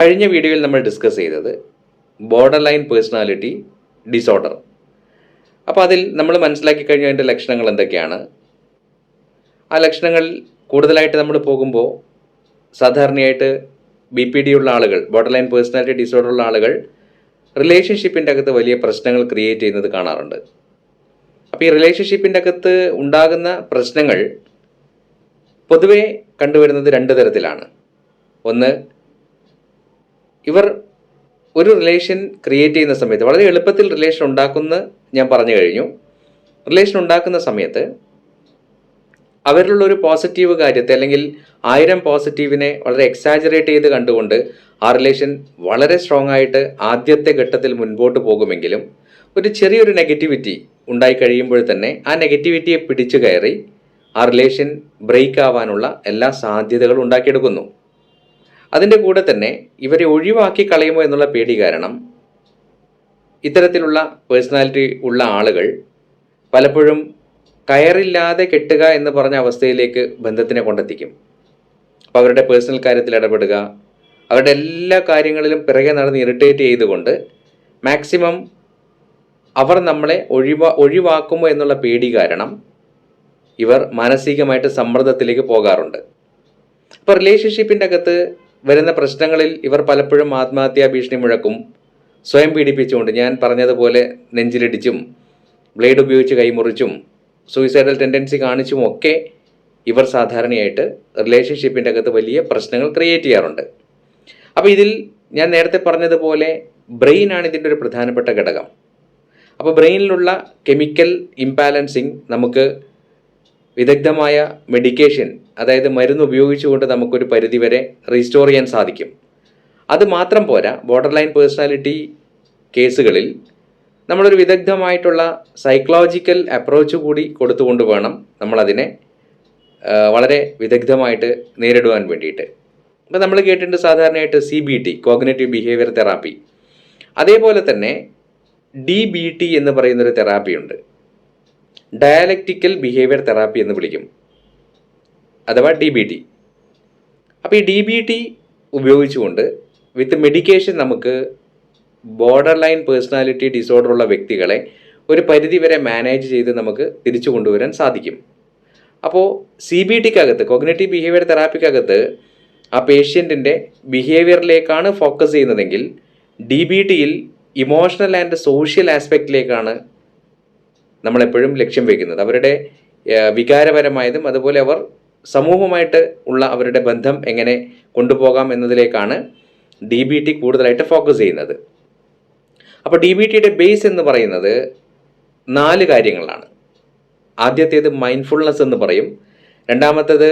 കഴിഞ്ഞ വീഡിയോയിൽ നമ്മൾ ഡിസ്കസ് ചെയ്തത് ബോർഡർ ലൈൻ പേഴ്സണാലിറ്റി ഡിസോർഡർ. അപ്പോൾ അതിൽ നമ്മൾ മനസ്സിലാക്കി കഴിഞ്ഞ അതിൻ്റെ ലക്ഷണങ്ങൾ എന്തൊക്കെയാണ്? ആ ലക്ഷണങ്ങൾ കൂടുതലായിട്ട് നമ്മൾ പോകുമ്പോൾ സാധാരണയായിട്ട് BPD ഉള്ള ആളുകൾ, ബോർഡർ ലൈൻ പേഴ്സണാലിറ്റി ഡിസോർഡർ ഉള്ള ആളുകൾ റിലേഷൻഷിപ്പിൻ്റെ അകത്ത് വലിയ പ്രശ്നങ്ങൾ ക്രിയേറ്റ് ചെയ്യുന്നത് കാണാറുണ്ട്. അപ്പോൾ ഈ റിലേഷൻഷിപ്പിൻ്റെ അകത്ത് ഉണ്ടാകുന്ന പ്രശ്നങ്ങൾ പൊതുവെ കണ്ടുവരുന്നത് രണ്ട് തരത്തിലാണ്. ഒന്ന്, ഇവർ ഒരു റിലേഷൻ ക്രിയേറ്റ് ചെയ്യുന്ന സമയത്ത് വളരെ എളുപ്പത്തിൽ റിലേഷൻ ഉണ്ടാക്കുന്ന ഞാൻ പറഞ്ഞു കഴിഞ്ഞു. റിലേഷൻ ഉണ്ടാക്കുന്ന സമയത്ത് അവരിലുള്ള ഒരു പോസിറ്റീവ് കാര്യത്തെ അല്ലെങ്കിൽ 1000 പോസിറ്റീവിനെ വളരെ എക്സാജറേറ്റ് ചെയ്ത് കണ്ടുകൊണ്ട് ആ റിലേഷൻ വളരെ സ്ട്രോങ് ആയിട്ട് ആദ്യത്തെ ഘട്ടത്തിൽ മുൻപോട്ട് പോകുമെങ്കിലും ഒരു ചെറിയൊരു നെഗറ്റിവിറ്റി ഉണ്ടായി കഴിയുമ്പോൾ തന്നെ ആ നെഗറ്റിവിറ്റിയെ പിടിച്ചു കയറി ആ റിലേഷൻ ബ്രേക്ക് ആവാനുള്ള എല്ലാ സാധ്യതകളും ഉണ്ടാക്കിയെടുക്കുന്നു. അതിൻ്റെ കൂടെ തന്നെ ഇവരെ ഒഴിവാക്കി കളയുമോ എന്നുള്ള പേടി കാരണം ഇത്തരത്തിലുള്ള പേഴ്സണാലിറ്റി ഉള്ള ആളുകൾ പലപ്പോഴും കയറില്ലാതെ കെട്ടുക എന്ന് പറഞ്ഞ അവസ്ഥയിലേക്ക് ബന്ധത്തിനെ കൊണ്ടെത്തിക്കും. അപ്പോൾ അവരുടെ പേഴ്സണൽ കാര്യത്തിൽ ഇടപെടുക, അവരുടെ എല്ലാ കാര്യങ്ങളിലും പിറകെ നടന്ന് ഇറിറ്റേറ്റ് ചെയ്തുകൊണ്ട് മാക്സിമം അവർ നമ്മളെ ഒഴിവാക്കുമോ എന്നുള്ള പേടി കാരണം ഇവർ മാനസികമായിട്ട് സമ്മർദ്ദത്തിലേക്ക് പോകാറുണ്ട്. അപ്പോൾ റിലേഷൻഷിപ്പിൻ്റെ അകത്ത് വരുന്ന പ്രശ്നങ്ങളിൽ ഇവർ പലപ്പോഴും ആത്മഹത്യാ ഭീഷണി മുഴക്കും, സ്വയം പീഡിപ്പിച്ചുകൊണ്ട്, ഞാൻ പറഞ്ഞതുപോലെ നെഞ്ചിലിടിച്ചും ബ്ലേഡ് ഉപയോഗിച്ച് കൈമുറിച്ചും സൂയിസൈഡൽ ടെൻഡൻസി കാണിച്ചും ഒക്കെ ഇവർ സാധാരണയായിട്ട് റിലേഷൻഷിപ്പിൻ്റെ അകത്ത് വലിയ പ്രശ്നങ്ങൾ ക്രിയേറ്റ് ചെയ്യാറുണ്ട്. അപ്പോൾ ഇതിൽ ഞാൻ നേരത്തെ പറഞ്ഞതുപോലെ ബ്രെയിനാണ് ഇതിൻ്റെ ഒരു പ്രധാനപ്പെട്ട ഘടകം. അപ്പോൾ ബ്രെയിനിലുള്ള കെമിക്കൽ ഇംബാലൻസിങ് നമുക്ക് വിദഗ്ധമായ മെഡിക്കേഷൻ, അതായത് മരുന്ന് ഉപയോഗിച്ചുകൊണ്ട് നമുക്കൊരു പരിധിവരെ റീസ്റ്റോർ ചെയ്യാൻ സാധിക്കും. അത് മാത്രം പോരാ, ബോർഡർ ലൈൻ പേഴ്സണാലിറ്റി കേസുകളിൽ നമ്മളൊരു വിദഗ്ധമായിട്ടുള്ള സൈക്കോളജിക്കൽ അപ്രോച്ച് കൂടി കൊടുത്തുകൊണ്ട് വേണം നമ്മളതിനെ വളരെ വിദഗ്ധമായിട്ട് നേരിടുവാൻ വേണ്ടിയിട്ട്. അപ്പോൾ നമ്മൾ കേട്ടിട്ടുണ്ട് സാധാരണയായിട്ട് CBT, കോഗ്നിറ്റീവ് ബിഹേവിയർ തെറാപ്പി. അതേപോലെ തന്നെ DBT എന്ന് പറയുന്നൊരു തെറാപ്പിയുണ്ട്, ഡയലക്റ്റിക്കൽ ബിഹേവിയർ തെറാപ്പി എന്ന് വിളിക്കും, അഥവാ DBT. അപ്പോൾ ഈ DBT ഉപയോഗിച്ചുകൊണ്ട് വിത്ത് മെഡിക്കേഷൻ നമുക്ക് ബോർഡർ ലൈൻ പേഴ്സണാലിറ്റി ഡിസോർഡർ ഉള്ള വ്യക്തികളെ ഒരു പരിധിവരെ മാനേജ് ചെയ്ത് നമുക്ക് തിരിച്ചു കൊണ്ടുവരാൻ സാധിക്കും. അപ്പോൾ CBTക്കകത്ത്, കോഗ്നിറ്റീവ് ബിഹേവിയർ തെറാപ്പിക്കകത്ത് ആ പേഷ്യൻറ്റിൻ്റെ ബിഹേവിയറിലേക്കാണ് ഫോക്കസ് ചെയ്യുന്നതെങ്കിൽ DBTയിൽ ഇമോഷണൽ ആൻഡ് സോഷ്യൽ ആസ്പെക്റ്റിലേക്കാണ് നമ്മളെപ്പോഴും ലക്ഷ്യം വയ്ക്കുന്നത്. അവരുടെ വികാരപരമായതും അതുപോലെ അവർ സമൂഹമായിട്ട് ഉള്ള അവരുടെ ബന്ധം എങ്ങനെ കൊണ്ടുപോകാം എന്നതിലേക്കാണ് DBT കൂടുതലായിട്ട് ഫോക്കസ് ചെയ്യുന്നത്. അപ്പോൾ DBTയുടെ ബേസ് എന്ന് പറയുന്നത് 4 കാര്യങ്ങളാണ്. ആദ്യത്തേത് മൈൻഡ്ഫുൾനെസ് എന്ന് പറയും, രണ്ടാമത്തേത്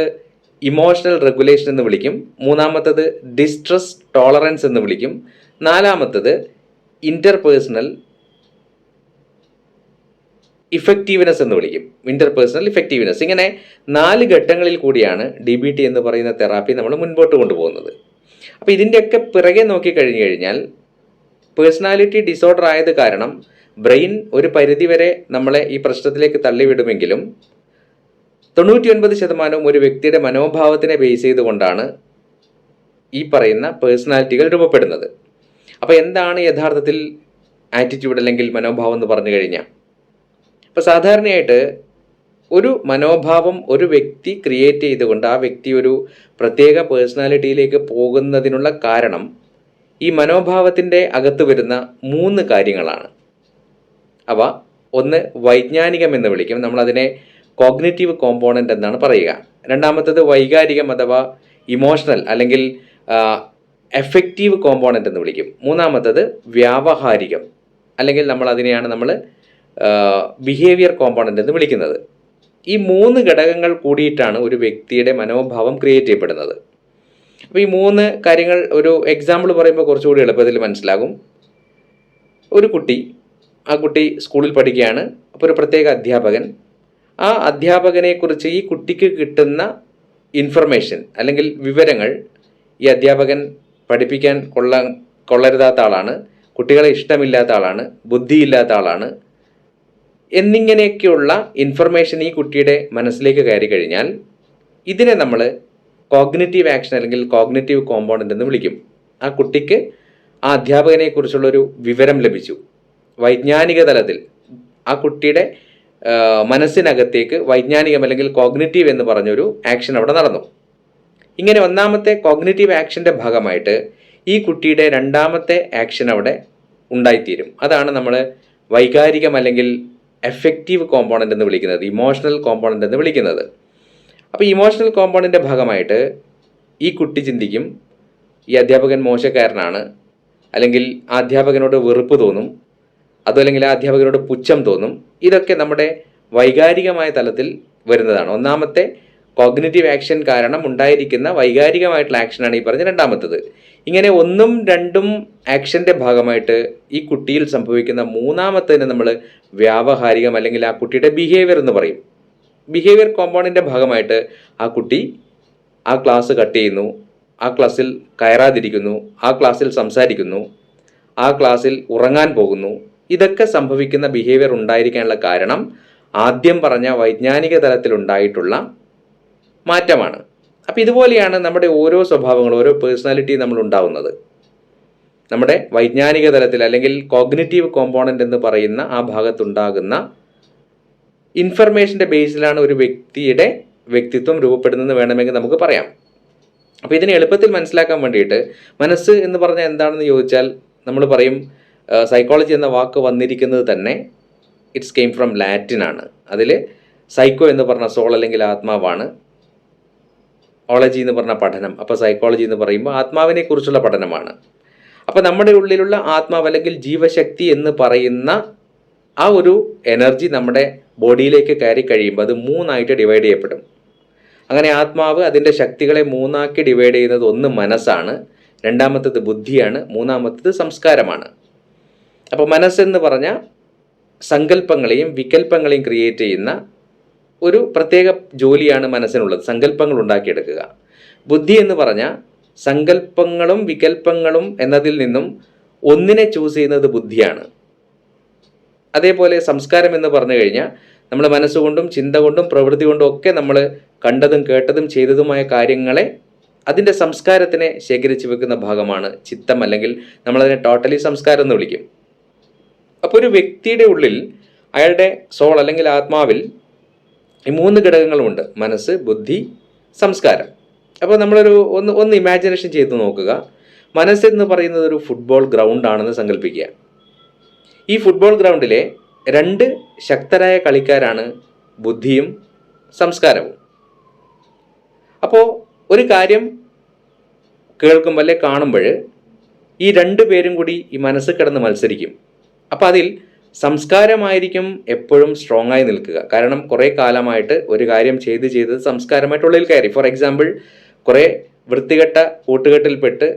ഇമോഷണൽ റെഗുലേഷൻ എന്ന് വിളിക്കും, മൂന്നാമത്തേത് ഡിസ്ട്രസ് ടോളറൻസ് എന്ന് വിളിക്കും, നാലാമത്തേത് ഇൻ്റർപേഴ്സണൽ ഇഫക്റ്റീവ്നെസ് എന്ന് വിളിക്കും, ഇൻ്റർപേഴ്സണൽ ഇഫക്റ്റീവ്നെസ്. ഇങ്ങനെ 4 ഘട്ടങ്ങളിൽ കൂടിയാണ് DBT എന്ന് പറയുന്ന തെറാപ്പി നമ്മൾ മുൻപോട്ട് കൊണ്ടുപോകുന്നത്. അപ്പോൾ ഇതിൻ്റെയൊക്കെ പിറകെ നോക്കിക്കഴിഞ്ഞു കഴിഞ്ഞാൽ പേഴ്സണാലിറ്റി ഡിസോർഡർ ആയത് കാരണം ബ്രെയിൻ ഒരു പരിധിവരെ നമ്മളെ ഈ പ്രശ്നത്തിലേക്ക് തള്ളിവിടുമെങ്കിലും 99% ഒരു വ്യക്തിയുടെ മനോഭാവത്തിനെ ബേസ് ചെയ്തുകൊണ്ടാണ് ഈ പറയുന്ന പേഴ്സണാലിറ്റികൾ രൂപപ്പെടുന്നത്. അപ്പോൾ എന്താണ് യഥാർത്ഥത്തിൽ ആറ്റിറ്റ്യൂഡ് അല്ലെങ്കിൽ മനോഭാവം എന്ന് പറഞ്ഞു കഴിഞ്ഞാൽ, ഇപ്പോൾ സാധാരണയായിട്ട് ഒരു മനോഭാവം ഒരു വ്യക്തി ക്രിയേറ്റ് ചെയ്തുകൊണ്ട് ആ വ്യക്തി ഒരു പ്രത്യേക പേഴ്സണാലിറ്റിയിലേക്ക് പോകുന്നതിനുള്ള കാരണം ഈ മനോഭാവത്തിൻ്റെ അകത്ത് വരുന്ന 3 കാര്യങ്ങളാണ്. അവ ഒന്ന് വൈജ്ഞാനികം എന്ന് വിളിക്കും, നമ്മളതിനെ കോഗ്നിറ്റീവ് കോമ്പോണൻ്റ് എന്നാണ് പറയുക. രണ്ടാമത്തേത് വൈകാരികം അഥവാ ഇമോഷണൽ അല്ലെങ്കിൽ എഫക്റ്റീവ് കോമ്പോണൻ്റ് എന്ന് വിളിക്കും. മൂന്നാമത്തേത് വ്യാവഹാരികം അല്ലെങ്കിൽ നമ്മൾ ബിഹേവിയർ കോമ്പോണൻ്റ് എന്ന് വിളിക്കുന്നത്. ഈ 3 ഘടകങ്ങൾ കൂടിയിട്ടാണ് ഒരു വ്യക്തിയുടെ മനോഭാവം ക്രിയേറ്റ് ചെയ്യപ്പെടുന്നത്. അപ്പോൾ ഈ 3 കാര്യങ്ങൾ ഒരു എക്സാമ്പിൾ പറയുമ്പോൾ കുറച്ചുകൂടി എളുപ്പത്തിൽ മനസ്സിലാകും. ഒരു കുട്ടി, ആ കുട്ടി സ്കൂളിൽ പഠിക്കുകയാണ്. അപ്പോൾ ഒരു പ്രത്യേക അധ്യാപകൻ, ആ അധ്യാപകനെക്കുറിച്ച് ഈ കുട്ടിക്ക് കിട്ടുന്ന ഇൻഫർമേഷൻ അല്ലെങ്കിൽ വിവരങ്ങൾ ഈ അധ്യാപകൻ പഠിപ്പിക്കാൻ കൊള്ളരുതാത്ത ആളാണ്, കുട്ടികളെ ഇഷ്ടമില്ലാത്ത ആളാണ്, ബുദ്ധിയില്ലാത്ത ആളാണ് എന്നിങ്ങനെയൊക്കെയുള്ള ഇൻഫർമേഷൻ ഈ കുട്ടിയുടെ മനസ്സിലേക്ക് കയറി കഴിഞ്ഞാൽ ഇതിനെ നമ്മൾ കോഗ്നിറ്റീവ് ആക്ഷൻ അല്ലെങ്കിൽ കോഗ്നിറ്റീവ് കോമ്പോണൻ്റ് എന്ന് വിളിക്കും. ആ കുട്ടിക്ക് ആ അധ്യാപകനെക്കുറിച്ചുള്ളൊരു വിവരം ലഭിച്ചു. വൈജ്ഞാനിക തലത്തിൽ ആ കുട്ടിയുടെ മനസ്സിനകത്തേക്ക് വൈജ്ഞാനികം അല്ലെങ്കിൽ കോഗ്നിറ്റീവ് എന്ന് പറഞ്ഞൊരു ആക്ഷൻ അവിടെ നടന്നു. ഇങ്ങനെ ഒന്നാമത്തെ കോഗ്നിറ്റീവ് ആക്ഷൻ്റെ ഭാഗമായിട്ട് ഈ കുട്ടിയുടെ രണ്ടാമത്തെ ആക്ഷൻ അവിടെ ഉണ്ടായിത്തീരും. അതാണ് നമ്മൾ വൈകാരികം അല്ലെങ്കിൽ എഫക്റ്റീവ് കോമ്പോണൻ്റ് എന്ന് വിളിക്കുന്നത്, ഇമോഷണൽ കോമ്പോണൻ്റ് എന്ന് വിളിക്കുന്നത്. അപ്പോൾ ഇമോഷണൽ കോമ്പോണൻ്റെ ഭാഗമായിട്ട് ഈ കുട്ടി ചിന്തിക്കും, ഈ അധ്യാപകൻ മോശക്കാരനാണ്, അല്ലെങ്കിൽ ആ അധ്യാപകനോട് വെറുപ്പ് തോന്നും, അതല്ലെങ്കിൽ ആ അധ്യാപകനോട് പുച്ഛം തോന്നും. ഇതൊക്കെ നമ്മുടെ വൈകാരികമായ തലത്തിൽ വരുന്നതാണ്. ഒന്നാമത്തെ കോഗ്നിറ്റീവ് ആക്ഷൻ കാരണം ഉണ്ടായിരിക്കുന്ന വൈകാരികമായിട്ടുള്ള ആക്ഷനാണ് ഈ പറഞ്ഞ രണ്ടാമത്തത്. ഇങ്ങനെ ഒന്നും രണ്ടും ആക്ഷൻ്റെ ഭാഗമായിട്ട് ഈ കുട്ടിയിൽ സംഭവിക്കുന്ന മൂന്നാമത്തതിന് നമ്മൾ വ്യാവഹാരികം അല്ലെങ്കിൽ ആ കുട്ടിയുടെ ബിഹേവിയർ എന്ന് പറയും. ബിഹേവിയർ കോമ്പൗണ്ടിൻ്റെ ഭാഗമായിട്ട് ആ കുട്ടി ആ ക്ലാസ് കട്ട് ചെയ്യുന്നു, ആ ക്ലാസ്സിൽ കയറാതിരിക്കുന്നു, ആ ക്ലാസ്സിൽ സംസാരിക്കുന്നു, ആ ക്ലാസ്സിൽ ഉറങ്ങാൻ പോകുന്നു. ഇതൊക്കെ സംഭവിക്കുന്ന ബിഹേവിയർ ഉണ്ടായിരിക്കാനുള്ള കാരണം ആദ്യം പറഞ്ഞ വൈജ്ഞാനിക തലത്തിലുണ്ടായിട്ടുള്ള മാറ്റമാണ്. അപ്പോൾ ഇതുപോലെയാണ് നമ്മുടെ ഓരോ സ്വഭാവങ്ങളും, ഓരോ പേഴ്സണാലിറ്റി നമ്മൾ ഉണ്ടാവുന്നത്. നമ്മുടെ വൈജ്ഞാനിക തലത്തിൽ അല്ലെങ്കിൽ കോഗ്നിറ്റീവ് കോമ്പോണൻ്റ് എന്ന് പറയുന്ന ആ ഭാഗത്തുണ്ടാകുന്ന ഇൻഫർമേഷൻ്റെ ബേസിലാണ് ഒരു വ്യക്തിയുടെ വ്യക്തിത്വം രൂപപ്പെടുന്നതെന്ന് വേണമെങ്കിൽ നമുക്ക് പറയാം. അപ്പോൾ ഇതിനെ എളുപ്പത്തിൽ മനസ്സിലാക്കാൻ വേണ്ടിയിട്ട് മനസ്സ് എന്ന് പറഞ്ഞാൽ എന്താണെന്ന് ചോദിച്ചാൽ നമ്മൾ പറയും, സൈക്കോളജി എന്ന വാക്ക് വന്നിരിക്കുന്നത് തന്നെ ഇറ്റ്സ് കെയിം ഫ്രം ലാറ്റിൻ ആണ്. അതിൽ സൈക്കോ എന്ന് പറഞ്ഞ സോൾ അല്ലെങ്കിൽ ആത്മാവാണ്, ഓളജി എന്ന് പറഞ്ഞ പഠനം. അപ്പോൾ സൈക്കോളജി എന്ന് പറയുമ്പോൾ ആത്മാവിനെ കുറിച്ചുള്ള പഠനമാണ്. അപ്പോൾ നമ്മുടെ ഉള്ളിലുള്ള ആത്മാവ് അല്ലെങ്കിൽ ജീവശക്തി എന്ന് പറയുന്ന ആ ഒരു എനർജി നമ്മുടെ ബോഡിയിലേക്ക് കയറി കഴിയുമ്പോൾ അത് മൂന്നായിട്ട് ഡിവൈഡ് ചെയ്യപ്പെടും. അങ്ങനെ ആത്മാവ് അതിൻ്റെ ശക്തികളെ മൂന്നാക്കി ഡിവൈഡ് ചെയ്യുന്നത് ഒന്ന് മനസ്സാണ്, രണ്ടാമത്തത് ബുദ്ധിയാണ്, മൂന്നാമത്തത് സംസ്കാരമാണ്. അപ്പോൾ മനസ്സെന്ന് പറഞ്ഞാൽ സങ്കല്പങ്ങളെയും വികല്പങ്ങളെയും ക്രിയേറ്റ് ചെയ്യുന്ന ഒരു പ്രത്യേക ജോലിയാണ് മനസ്സിനുള്ളത്, സങ്കല്പങ്ങൾ ഉണ്ടാക്കിയെടുക്കുക. ബുദ്ധി എന്ന് പറഞ്ഞാൽ സങ്കല്പങ്ങളും വികല്പങ്ങളും എന്നതിൽ നിന്നും ഒന്നിനെ ചൂസ് ചെയ്യുന്നത് ബുദ്ധിയാണ്. അതേപോലെ സംസ്കാരം എന്ന് പറഞ്ഞു കഴിഞ്ഞാൽ നമ്മൾ മനസ്സുകൊണ്ടും ചിന്ത കൊണ്ടും പ്രവൃത്തി കൊണ്ടും ഒക്കെ നമ്മൾ കണ്ടതും കേട്ടതും ചെയ്തതുമായ കാര്യങ്ങളെ അതിൻ്റെ സംസ്കാരത്തിനെ ശേഖരിച്ച് വെക്കുന്ന ഭാഗമാണ് ചിത്തം, അല്ലെങ്കിൽ നമ്മളതിനെ ടോട്ടലി സംസ്കാരം എന്ന് വിളിക്കും. അപ്പോൾ ഒരു വ്യക്തിയുടെ ഉള്ളിൽ അയാളുടെ സോൾ അല്ലെങ്കിൽ ആത്മാവിൽ ഈ മൂന്ന് ഘടകങ്ങളുമുണ്ട്: മനസ്സ്, ബുദ്ധി, സംസ്കാരം. അപ്പോൾ നമ്മളൊരു ഒന്ന് ഇമാജിനേഷൻ ചെയ്ത് നോക്കുക. മനസ്സെന്ന് പറയുന്നത് ഒരു ഫുട്ബോൾ ഗ്രൗണ്ടാണെന്ന് സങ്കല്പിക്കുക. ഈ ഫുട്ബോൾ ഗ്രൗണ്ടിലെ രണ്ട് ശക്തരായ കളിക്കാരാണ് ബുദ്ധിയും സംസ്കാരവും. അപ്പോൾ ഒരു കാര്യം കേൾക്കുമ്പോൾ അല്ലെ കാണുമ്പോൾ ഈ രണ്ടു പേരും കൂടി ഈ മനസ്സ് കിടന്ന് മത്സരിക്കും. അപ്പോൾ അതിൽ സംസ്കാരമായിരിക്കും എപ്പോഴും സ്ട്രോങ് ആയി നിൽക്കുക. കാരണം കുറേ കാലമായിട്ട് ഒരു കാര്യം ചെയ്ത് സംസ്കാരമായിട്ടുള്ളിൽ കയറി. ഫോർ എക്സാമ്പിൾ, കുറേ വൃത്തികെട്ട കൂട്ടുകെട്ടിൽപ്പെട്ട്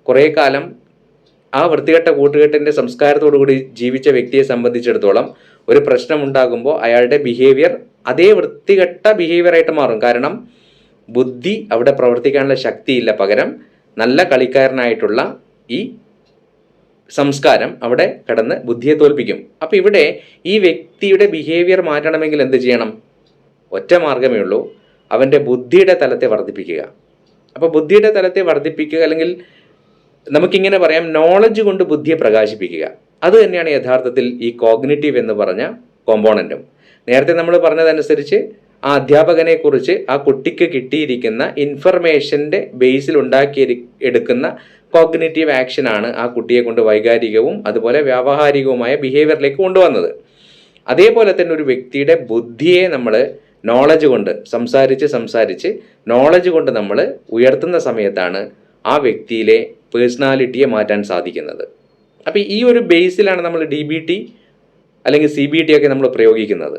കുറേ കാലം ആ വൃത്തികെട്ട കൂട്ടുകെട്ടിൻ്റെ സംസ്കാരത്തോടു കൂടി ജീവിച്ച വ്യക്തിയെ സംബന്ധിച്ചിടത്തോളം ഒരു പ്രശ്നമുണ്ടാകുമ്പോൾ അയാളുടെ ബിഹേവിയർ അതേ വൃത്തികെട്ട ബിഹേവിയറായിട്ട് മാറും. കാരണം ബുദ്ധി അവിടെ പ്രവർത്തിക്കാനുള്ള ശക്തിയില്ല, പകരം നല്ല കളിക്കാരനായിട്ടുള്ള ഈ സംസ്കാരം അവിടെ കിടന്ന് ബുദ്ധിയെ തോൽപ്പിക്കും. അപ്പോൾ ഇവിടെ ഈ വ്യക്തിയുടെ ബിഹേവിയർ മാറ്റണമെങ്കിൽ എന്ത് ചെയ്യണം? ഒറ്റ മാർഗ്ഗമേ ഉള്ളൂ, അവൻ്റെ ബുദ്ധിയുടെ തലത്തെ വർദ്ധിപ്പിക്കുക. അപ്പോൾ ബുദ്ധിയുടെ തലത്തെ വർദ്ധിപ്പിക്കുക, അല്ലെങ്കിൽ നമുക്കിങ്ങനെ പറയാം, നോളജ് കൊണ്ട് ബുദ്ധിയെ പ്രകാശിപ്പിക്കുക. അത് തന്നെയാണ് യഥാർത്ഥത്തിൽ ഈ കോഗ്നിറ്റീവ് എന്ന് പറഞ്ഞ കോമ്പോണൻറ്റും. നേരത്തെ നമ്മൾ പറഞ്ഞതനുസരിച്ച് ആ അധ്യാപകനെക്കുറിച്ച് ആ കുട്ടിക്ക് കിട്ടിയിരിക്കുന്ന ഇൻഫർമേഷൻ്റെ ബേസിൽ എടുക്കുന്ന കോഗ്നിറ്റീവ് ആക്ഷനാണ് ആ കുട്ടിയെ കൊണ്ട് വൈകാരികവും അതുപോലെ വ്യാവഹാരികവുമായ ബിഹേവിയറിലേക്ക് കൊണ്ടുവന്നത്. അതേപോലെ തന്നെ ഒരു വ്യക്തിയുടെ ബുദ്ധിയെ നമ്മൾ നോളജ് കൊണ്ട് സംസാരിച്ച് നോളജ് കൊണ്ട് നമ്മൾ ഉയർത്തുന്ന സമയത്താണ് ആ വ്യക്തിയിലെ പേഴ്സണാലിറ്റിയെ മാറ്റാൻ സാധിക്കുന്നത്. അപ്പോൾ ഈ ഒരു ബേസിലാണ് നമ്മൾ DBT അല്ലെങ്കിൽ CBT ഒക്കെ നമ്മൾ പ്രയോഗിക്കുന്നത്.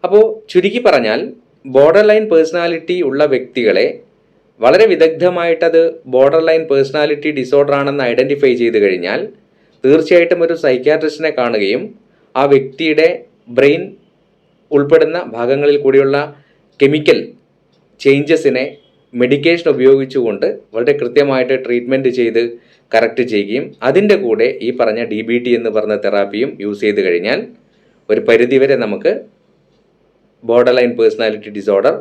അപ്പോൾ ചുരുക്കി പറഞ്ഞാൽ ബോർഡർ ലൈൻ പേഴ്സണാലിറ്റി ഉള്ള വ്യക്തികളെ വളരെ വിദഗ്ധമായിട്ടത് ബോർഡർ ലൈൻ പേഴ്സണാലിറ്റി ഡിസോർഡർ ആണെന്ന് ഐഡൻറ്റിഫൈ ചെയ്ത് കഴിഞ്ഞാൽ തീർച്ചയായിട്ടും ഒരു സൈക്യാട്രിസ്റ്റിനെ കാണുകയും ആ വ്യക്തിയുടെ ബ്രെയിൻ ഉൾപ്പെടുന്ന ഭാഗങ്ങളിൽ കൂടിയുള്ള കെമിക്കൽ ചേഞ്ചസിനെ മെഡിക്കേഷൻ ഉപയോഗിച്ചുകൊണ്ട് വളരെ കൃത്യമായിട്ട് ട്രീറ്റ്മെൻറ്റ് ചെയ്ത് കറക്റ്റ് ചെയ്യുകയും അതിൻ്റെ കൂടെ ഈ പറഞ്ഞ DBT എന്ന് പറഞ്ഞ തെറാപ്പിയും യൂസ് ചെയ്ത് കഴിഞ്ഞാൽ ഒരു പരിധിവരെ നമുക്ക് ബോർഡർ ലൈൻ പേഴ്സണാലിറ്റി ഡിസോർഡർ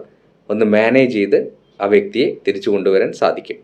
ഒന്ന് മാനേജ് ചെയ്ത് ആ വ്യക്തിയെ തിരിച്ചു കൊണ്ടുവരാൻ സാധിക്കും.